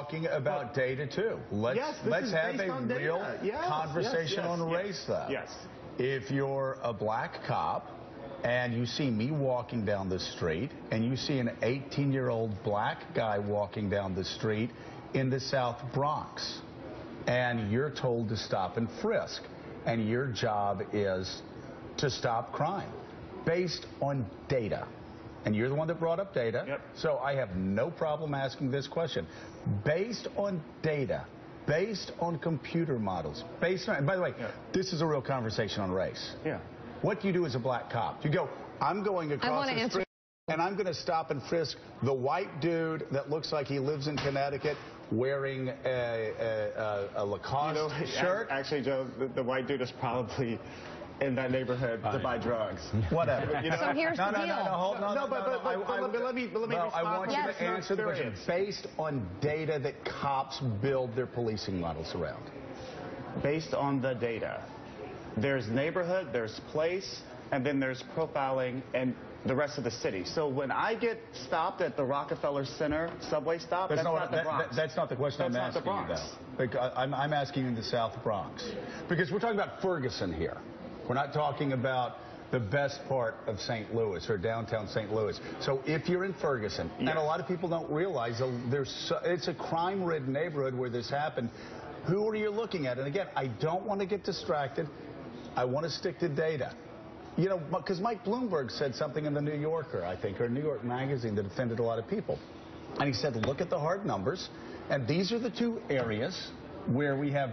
talking about data too. Let's have a real conversation on race, though. Yes. If you're a black cop and you see me walking down the street and you see an 18-year-old black guy walking down the street in the South Bronx and you're told to stop and frisk and your job is to stop crime based on data. And you're the one that brought up data, so I have no problem asking this question. Based on data, based on computer models, based on, and by the way, this is a real conversation on race. What do you do as a black cop? You go, I'm going across the street and I'm going to stop and frisk the white dude that looks like he lives in Connecticut wearing a Lacoste shirt. Actually, Joe, the white dude is probably in that neighborhood to buy drugs. Whatever. You know? So here's the deal. But let me respond. I want you to answer the question based on data that cops build their policing models around. Based on the data. There's neighborhood, there's place, and then there's profiling and the rest of the city. So when I get stopped at the Rockefeller Center subway stop, that's not the Bronx. That's not the question I'm asking you, though. I'm asking you in the South Bronx. Because we're talking about Ferguson here. We're not talking about the best part of St. Louis or downtown St. Louis. So if you're in Ferguson, and a lot of people don't realize it's a crime-ridden neighborhood where this happened, who are you looking at? And again, I don't want to get distracted. I want to stick to data. You know, because Mike Bloomberg said something in the New Yorker, I think, or New York Magazine that offended a lot of people. And he said, look at the hard numbers, and these are the two areas where we have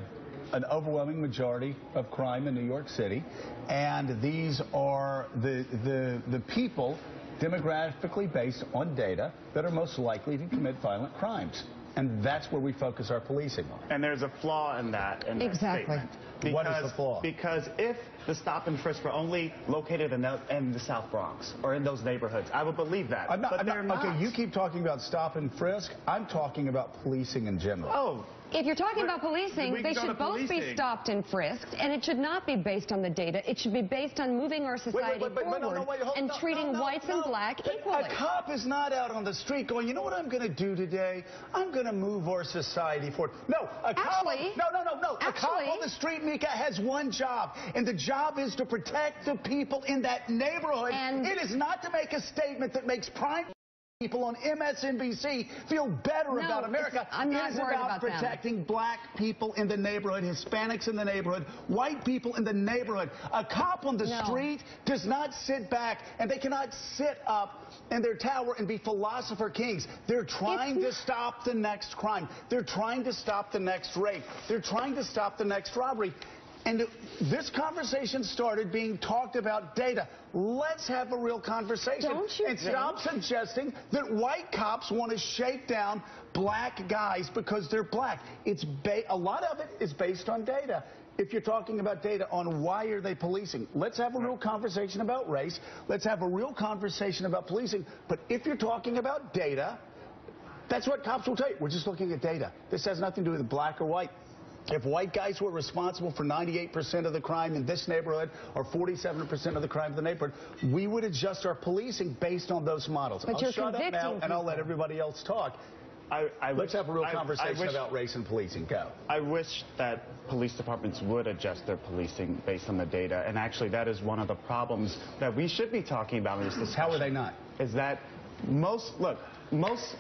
an overwhelming majority of crime in New York City, and these are the people demographically based on data that are most likely to commit violent crimes. And that's where we focus our policing on. And there's a flaw in that statement. What is the flaw? Because if the stop and frisk were only located in the South Bronx or in those neighborhoods, I would believe that. But they're not. Okay, you keep talking about stop and frisk. I'm talking about policing in general. Oh. If you're talking about policing, they should both be stopped and frisked, and it should not be based on the data. It should be based on moving our society forward and treating whites and black equally. A cop is not out on the street going, you know what I'm going to do today? I'm going to move our society forward. No, a cop. No. A cop on the street, Mika, has one job, and the job is to protect the people in that neighborhood. And it is not to make a statement that makes prime people on MSNBC feel better about America. I'm not worried about protecting black people in the neighborhood, Hispanics in the neighborhood, white people in the neighborhood. A cop on the street does not sit back, and they cannot sit up in their tower and be philosopher kings. They're trying to stop the next crime. They're trying to stop the next rape. They're trying to stop the next robbery. And this conversation started being talked about data. Let's have a real conversation. And stop suggesting that white cops want to shake down black guys because they're black. A lot of it is based on data. If you're talking about data on why are they policing, let's have a real conversation about race. Let's have a real conversation about policing. But if you're talking about data, that's what cops will tell you. We're just looking at data. This has nothing to do with black or white. If white guys were responsible for 98% of the crime in this neighborhood or 47% of the crime in the neighborhood, we would adjust our policing based on those models. But I'll shut up now and I'll let everybody else talk. Let's have a real conversation about race and policing. Go. I wish that police departments would adjust their policing based on the data. And actually, that is one of the problems that we should be talking about in this discussion. How are they not? Is that most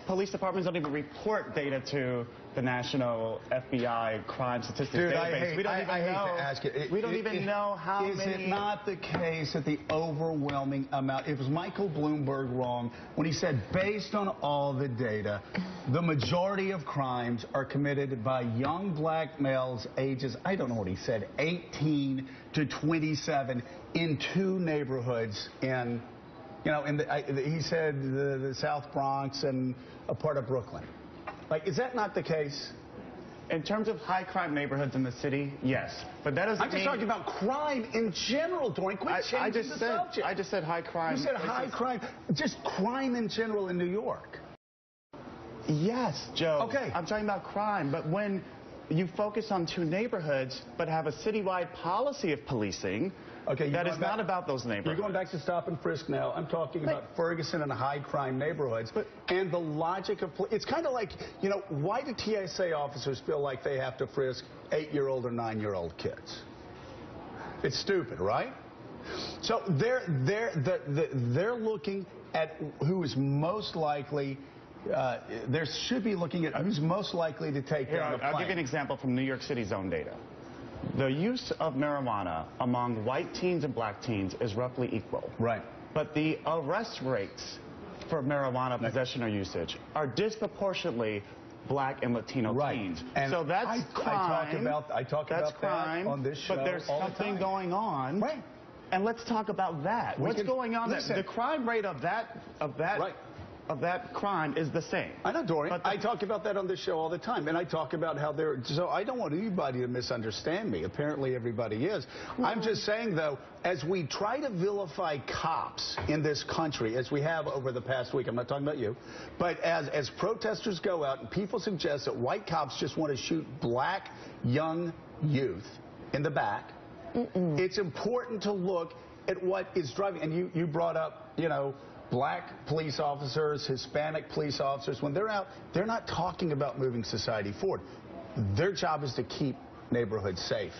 police departments don't even report data to the National FBI Crime Statistics Database. We don't even know how many. Is it not the case that the overwhelming amount, it was Michael Bloomberg wrong when he said based on all the data, the majority of crimes are committed by young black males ages, I don't know what he said, 18 to 27 in two neighborhoods in, he said the South Bronx and a part of Brooklyn. Like, is that not the case? In terms of high crime neighborhoods in the city, yes. But that doesn't I'm just talking about crime in general, Dorian. Quit changing the subject. I just said high crime. You said high crime. Just crime in general in New York. Yes, Joe. Okay. I'm talking about crime. But when you focus on two neighborhoods but have a citywide policy of policing, Okay, that is not about those neighborhoods. You're going back to stop and frisk now. I'm talking about Ferguson and high-crime neighborhoods. And the logic of... It's kind of like, you know, why do TSA officers feel like they have to frisk 8-year-old or 9-year-old kids? It's stupid, right? So they're looking at who is most likely... they should be looking at who's most likely to take down a plane. I'll give you an example from New York City's own data. The use of marijuana among white teens and black teens is roughly equal. Right. But the arrest rates for marijuana possession or usage are disproportionately black and Latino teens. And so that's crime. I talk about crime, that on this show. But there's something going on. Right. And let's talk about that. What's going on? Listen, the crime rate of that crime is the same. I know, Dorian. I talk about that on this show all the time, and I talk about how they're... So I don't want anybody to misunderstand me. Apparently everybody is. I'm just saying, though, as we try to vilify cops in this country, as we have over the past week, I'm not talking about you, but as protesters go out and people suggest that white cops just want to shoot black young youth in the back, it's important to look at what is driving. And you brought up, you know, black police officers, Hispanic police officers. When they're out, they're not talking about moving society forward. Their job is to keep neighborhoods safe.